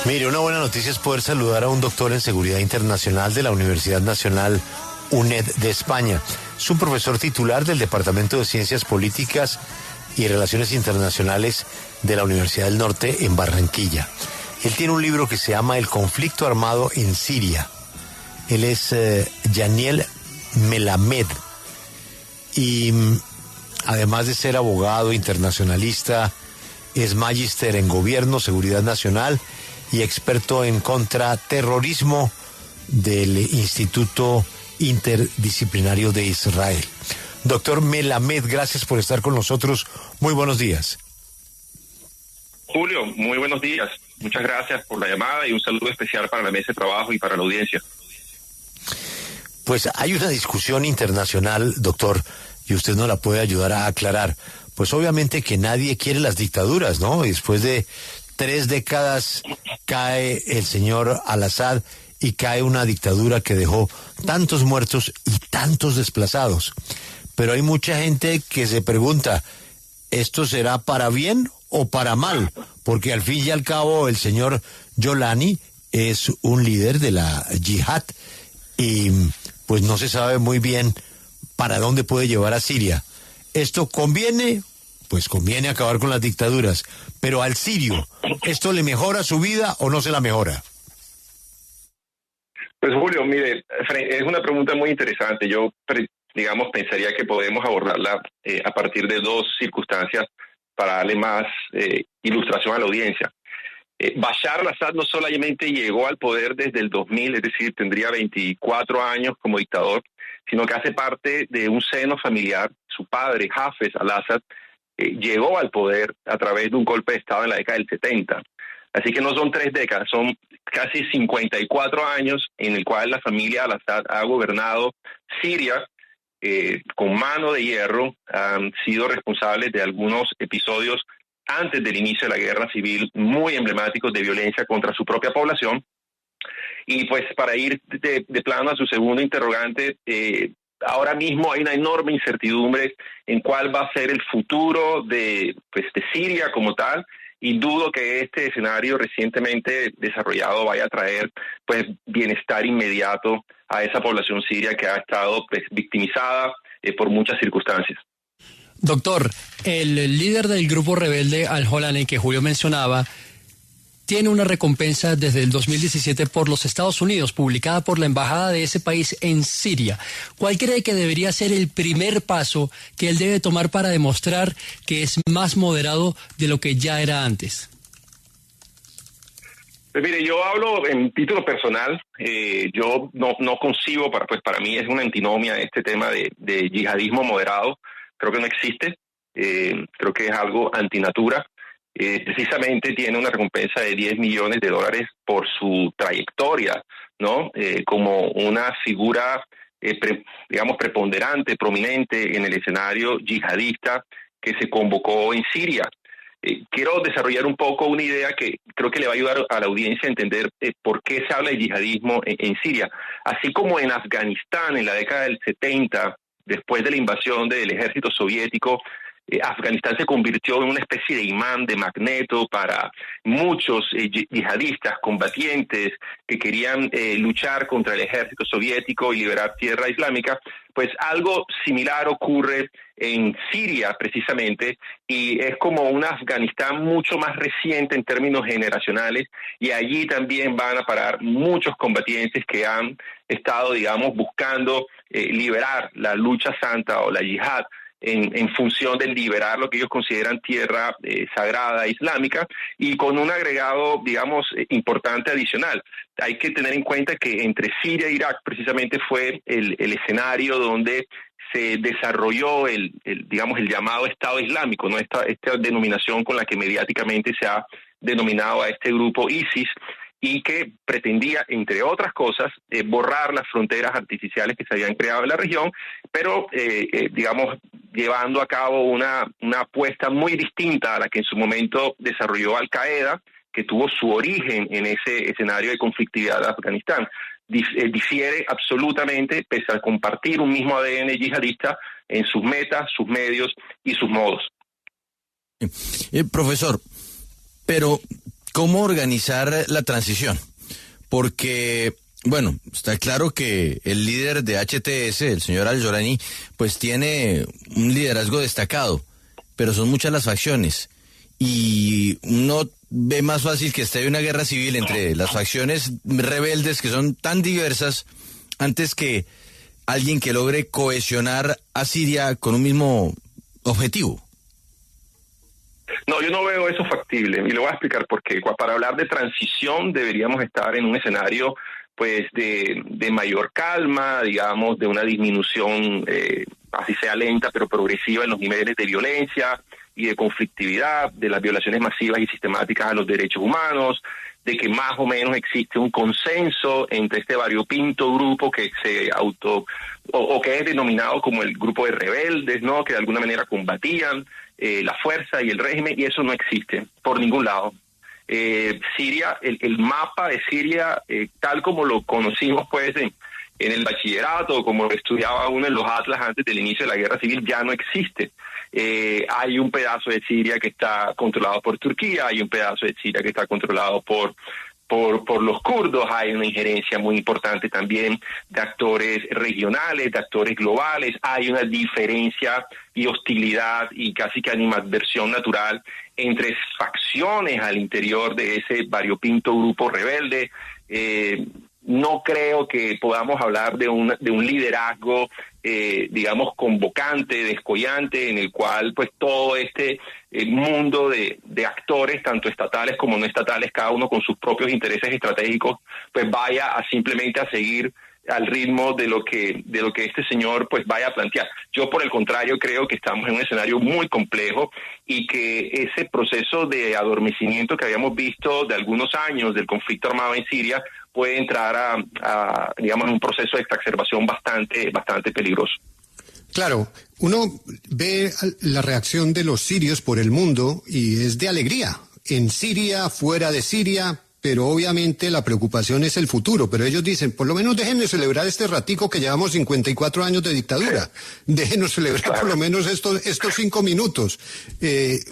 Mire, una buena noticia es poder saludar a un doctor en seguridad internacional de la Universidad Nacional UNED de España. Es un profesor titular del Departamento de Ciencias Políticas y Relaciones Internacionales de la Universidad del Norte en Barranquilla. Él tiene un libro que se llama El conflicto armado en Siria. Él es Yaniel Melamed y además de ser abogado internacionalista, es magíster en gobierno, seguridad nacional y experto en contraterrorismo del Instituto Interdisciplinario de Israel. Doctor Melamed, gracias por estar con nosotros. Muy buenos días. Julio, muy buenos días. Muchas gracias por la llamada y un saludo especial para la mesa de trabajo y para la audiencia. Pues hay una discusión internacional, doctor, y usted nos la puede ayudar a aclarar. Pues obviamente que nadie quiere las dictaduras, ¿no? Y después de 3 décadas cae el señor Al-Assad y cae una dictadura que dejó tantos muertos y tantos desplazados. Pero hay mucha gente que se pregunta, ¿esto será para bien o para mal? Porque al fin y al cabo el señor Yolani es un líder de la yihad y pues no se sabe muy bien para dónde puede llevar a Siria. ¿Esto conviene? Pues conviene acabar con las dictaduras. Pero al sirio, ¿esto le mejora su vida o no se la mejora? Pues Julio, mire, es una pregunta muy interesante. Yo, pensaría que podemos abordarla a partir de 2 circunstancias para darle más ilustración a la audiencia. Bashar al-Assad no solamente llegó al poder desde el 2000, es decir, tendría 24 años como dictador, sino que hace parte de un seno familiar. Su padre, Hafez al-Assad, llegó al poder a través de un golpe de Estado en la década del 70. Así que no son 3 décadas, son casi 54 años en el cual la familia al-Assad ha gobernado Siria con mano de hierro. Han sido responsables de algunos episodios antes del inicio de la guerra civil muy emblemáticos de violencia contra su propia población. Y pues para ir de plano a su segundo interrogante, ahora mismo hay una enorme incertidumbre en cuál va a ser el futuro de Siria como tal, y dudo que este escenario recientemente desarrollado vaya a traer pues bienestar inmediato a esa población siria que ha estado victimizada por muchas circunstancias. Doctor, el líder del grupo rebelde Al-Holani que Julio mencionaba tiene una recompensa desde el 2017 por los Estados Unidos, publicada por la embajada de ese país en Siria. ¿Cuál cree que debería ser el primer paso que él debe tomar para demostrar que es más moderado de lo que ya era antes? Pues mire, yo hablo en título personal. Yo no concibo, para mí es una antinomia este tema de yihadismo moderado. Creo que no existe. Creo que es algo antinatura. Precisamente tiene una recompensa de $10 millones por su trayectoria, ¿no? Como una figura, preponderante, prominente en el escenario yihadista que se convocó en Siria. Quiero desarrollar un poco una idea que creo que le va a ayudar a la audiencia a entender por qué se habla de yihadismo en Siria. Así como en Afganistán en la década del 70, después de la invasión del ejército soviético, Afganistán se convirtió en una especie de imán, de magneto para muchos yihadistas, combatientes que querían luchar contra el ejército soviético y liberar tierra islámica. Pues algo similar ocurre en Siria precisamente, y es como un Afganistán mucho más reciente en términos generacionales, y allí también van a parar muchos combatientes que han estado, buscando liberar la lucha santa o la yihad en función de liberar lo que ellos consideran tierra sagrada islámica, y con un agregado, importante adicional. Hay que tener en cuenta que entre Siria e Irak precisamente fue el escenario donde se desarrolló el llamado Estado Islámico, ¿no? Esta denominación con la que mediáticamente se ha denominado a este grupo ISIS, y que pretendía, entre otras cosas, borrar las fronteras artificiales que se habían creado en la región, pero, llevando a cabo una apuesta muy distinta a la que en su momento desarrolló Al-Qaeda, que tuvo su origen en ese escenario de conflictividad de Afganistán. Difiere absolutamente, pese a compartir un mismo ADN yihadista, en sus metas, sus medios y sus modos. Profesor, pero cómo organizar la transición, porque, bueno, está claro que el líder de HTS, el señor Al-Jorani, pues tiene un liderazgo destacado, pero son muchas las facciones, y uno ve más fácil que esté una guerra civil entre las facciones rebeldes, que son tan diversas, antes que alguien que logre cohesionar a Siria con un mismo objetivo. No, yo no veo eso factible, y le voy a explicar por qué. Para hablar de transición deberíamos estar en un escenario pues de mayor calma, digamos, de una disminución, así sea lenta pero progresiva, en los niveles de violencia y de conflictividad, de las violaciones masivas y sistemáticas a los derechos humanos, de que más o menos existe un consenso entre este variopinto grupo que se o que es denominado como el grupo de rebeldes, ¿no?, que de alguna manera combatían la fuerza y el régimen, y eso no existe por ningún lado. Siria, el mapa de Siria, tal como lo conocimos pues en el bachillerato, como lo estudiaba uno en los atlas antes del inicio de la guerra civil, ya no existe. Hay un pedazo de Siria que está controlado por Turquía, hay un pedazo de Siria que está controlado por los kurdos, hay una injerencia muy importante también de actores regionales, de actores globales, hay una diferencia y hostilidad y casi que animadversión natural entre facciones al interior de ese variopinto grupo rebelde. No creo que podamos hablar de un liderazgo, digamos, convocante, descollante, en el cual pues todo este mundo de actores, tanto estatales como no estatales, cada uno con sus propios intereses estratégicos, pues vaya a simplemente a seguir al ritmo de lo que este señor pues vaya a plantear. Yo, por el contrario, creo que estamos en un escenario muy complejo y que ese proceso de adormecimiento que habíamos visto de algunos años del conflicto armado en Siria puede entrar a digamos, un proceso de exacerbación bastante peligroso. Claro, uno ve la reacción de los sirios por el mundo y es de alegría. En Siria, fuera de Siria, pero obviamente la preocupación es el futuro. Pero ellos dicen, por lo menos déjenme celebrar este ratico que llevamos 54 años de dictadura. Déjenos celebrar por lo menos estos 5 minutos.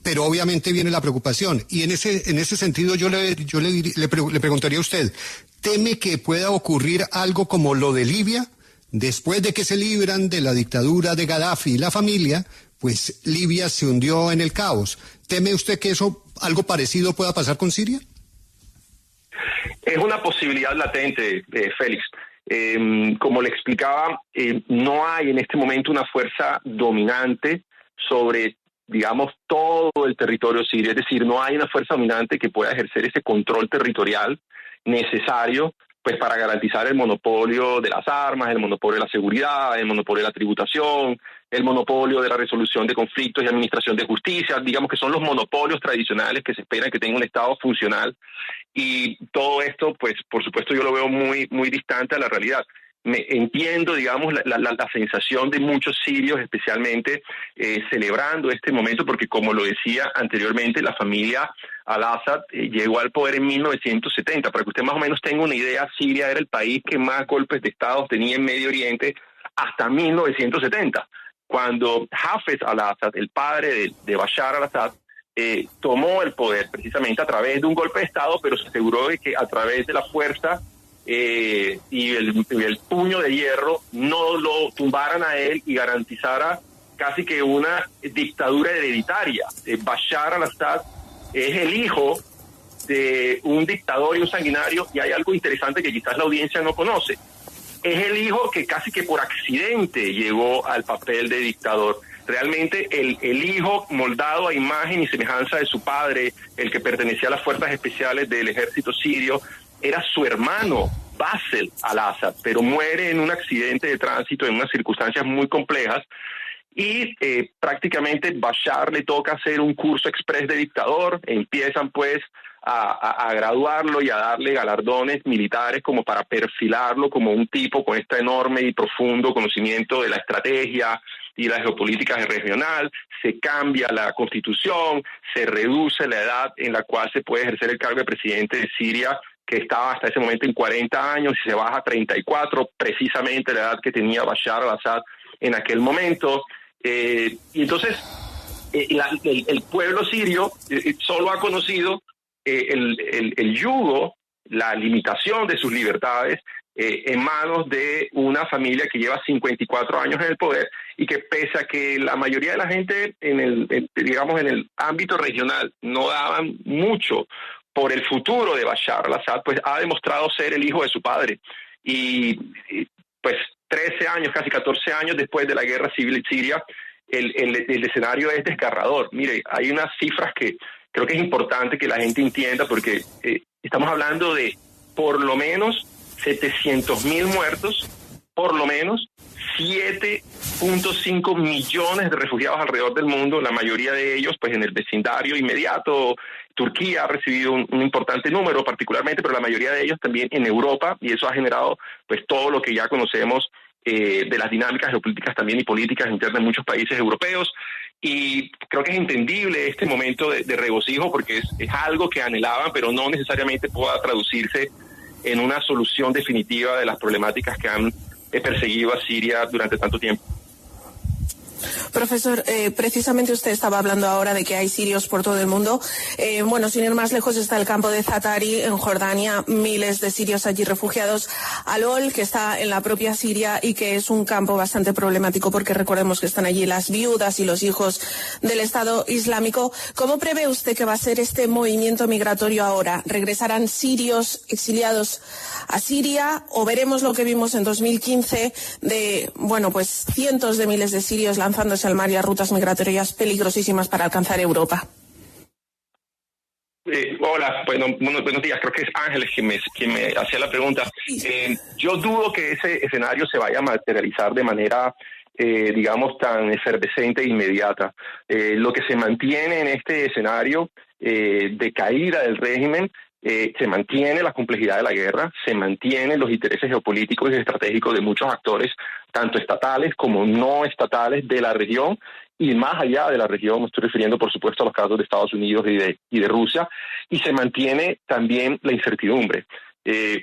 Pero obviamente viene la preocupación. Y en ese sentido yo le preguntaría a usted, ¿teme que pueda ocurrir algo como lo de Libia? Después de que se libran de la dictadura de Gaddafi y la familia, pues Libia se hundió en el caos. ¿Teme usted que algo parecido pueda pasar con Siria? Es una posibilidad latente, Félix. Como le explicaba, no hay en este momento una fuerza dominante sobre, digamos, todo el territorio sirio. Es decir, no hay una fuerza dominante que pueda ejercer ese control territorial necesario pues para garantizar el monopolio de las armas, el monopolio de la seguridad, el monopolio de la tributación, el monopolio de la resolución de conflictos y administración de justicia, digamos que son los monopolios tradicionales que se esperan que tenga un Estado funcional, y todo esto, pues por supuesto yo lo veo muy distante a la realidad. Entiendo, digamos, la sensación de muchos sirios, especialmente celebrando este momento, porque como lo decía anteriormente, la familia al-Assad llegó al poder en 1970. Para que usted más o menos tenga una idea, Siria era el país que más golpes de Estado tenía en Medio Oriente hasta 1970, cuando Hafez al-Assad, el padre de Bashar al-Assad, tomó el poder precisamente a través de un golpe de Estado, pero se aseguró de que a través de la fuerza y el puño de hierro no lo tumbaran a él y garantizara casi que una dictadura hereditaria. Bashar al-Assad es el hijo de un dictador y un sanguinario, y hay algo interesante que quizás la audiencia no conoce. Es el hijo que casi que por accidente llegó al papel de dictador. Realmente el hijo moldado a imagen y semejanza de su padre, el que pertenecía a las fuerzas especiales del ejército sirio, era su hermano Bassel al-Assad, pero muere en un accidente de tránsito en unas circunstancias muy complejas, y prácticamente Bashar le toca hacer un curso express de dictador. Empiezan pues a graduarlo y a darle galardones militares como para perfilarlo como un tipo con este enorme y profundo conocimiento de la estrategia y la geopolítica regional. Se cambia la constitución, se reduce la edad en la cual se puede ejercer el cargo de presidente de Siria, que estaba hasta ese momento en 40 años, y se baja a 34, precisamente la edad que tenía Bashar al-Assad en aquel momento. Y entonces el pueblo sirio solo ha conocido el yugo, la limitación de sus libertades en manos de una familia que lleva 54 años en el poder y que, pese a que la mayoría de la gente en el ámbito regional no daban mucho por el futuro de Bashar al-Assad, pues ha demostrado ser el hijo de su padre. Y pues 13 años, casi 14 años después de la guerra civil en Siria, el escenario es desgarrador. Mire, hay unas cifras que creo que es importante que la gente entienda, porque estamos hablando de por lo menos 700.000 muertos, por lo menos 7.5 millones de refugiados alrededor del mundo, la mayoría de ellos pues en el vecindario inmediato. Turquía ha recibido un importante número particularmente, pero la mayoría de ellos también en Europa, y eso ha generado pues todo lo que ya conocemos de las dinámicas geopolíticas también y políticas internas en muchos países europeos. Y creo que es entendible este momento de regocijo, porque es algo que anhelaban, pero no necesariamente pueda traducirse en una solución definitiva de las problemáticas que han perseguido a Siria durante tanto tiempo. Profesor, precisamente usted estaba hablando ahora de que hay sirios por todo el mundo. Bueno, sin ir más lejos está el campo de Zaatari en Jordania, miles de sirios allí refugiados. Al-Hol, que está en la propia Siria y que es un campo bastante problemático porque recordemos que están allí las viudas y los hijos del Estado Islámico. ¿Cómo prevé usted que va a ser este movimiento migratorio ahora? ¿Regresarán sirios exiliados a Siria o veremos lo que vimos en 2015 de, bueno, pues cientos de miles de sirios lanzándose al mar y a rutas migratorias peligrosísimas para alcanzar Europa? Hola, buenos días. Creo que es Ángeles quien me hacía la pregunta. Yo dudo que ese escenario se vaya a materializar de manera, digamos, tan efervescente e inmediata. Lo que se mantiene en este escenario de caída del régimen, se mantiene la complejidad de la guerra, se mantienen los intereses geopolíticos y estratégicos de muchos actores, tanto estatales como no estatales de la región, y más allá de la región, me estoy refiriendo por supuesto a los casos de Estados Unidos y de Rusia, y se mantiene también la incertidumbre.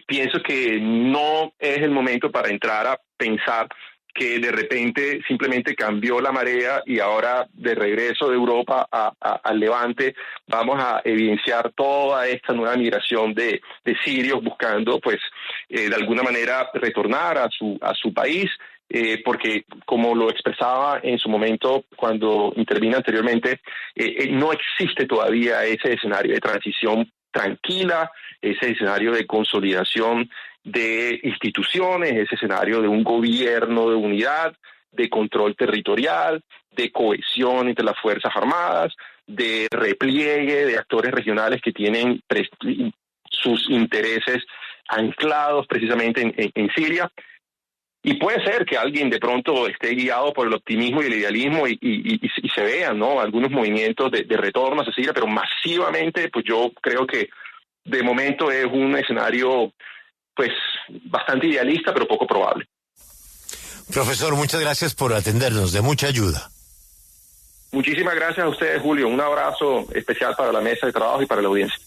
Pienso que no es el momento para entrar a pensar que de repente simplemente cambió la marea y ahora de regreso de Europa al Levante vamos a evidenciar toda esta nueva migración de sirios buscando pues de alguna manera retornar a su país, porque como lo expresaba en su momento cuando intervine anteriormente, no existe todavía ese escenario de transición tranquila, ese escenario de consolidación de instituciones, ese escenario de un gobierno de unidad, de control territorial, de cohesión entre las Fuerzas Armadas, de repliegue de actores regionales que tienen sus intereses anclados precisamente en Siria. Y puede ser que alguien de pronto esté guiado por el optimismo y el idealismo y se vean, ¿no?, algunos movimientos de retorno a Siria, pero masivamente, pues yo creo que de momento es un escenario pues bastante idealista, pero poco probable. Profesor, muchas gracias por atendernos, de mucha ayuda. Muchísimas gracias a ustedes, Julio. Un abrazo especial para la mesa de trabajo y para la audiencia.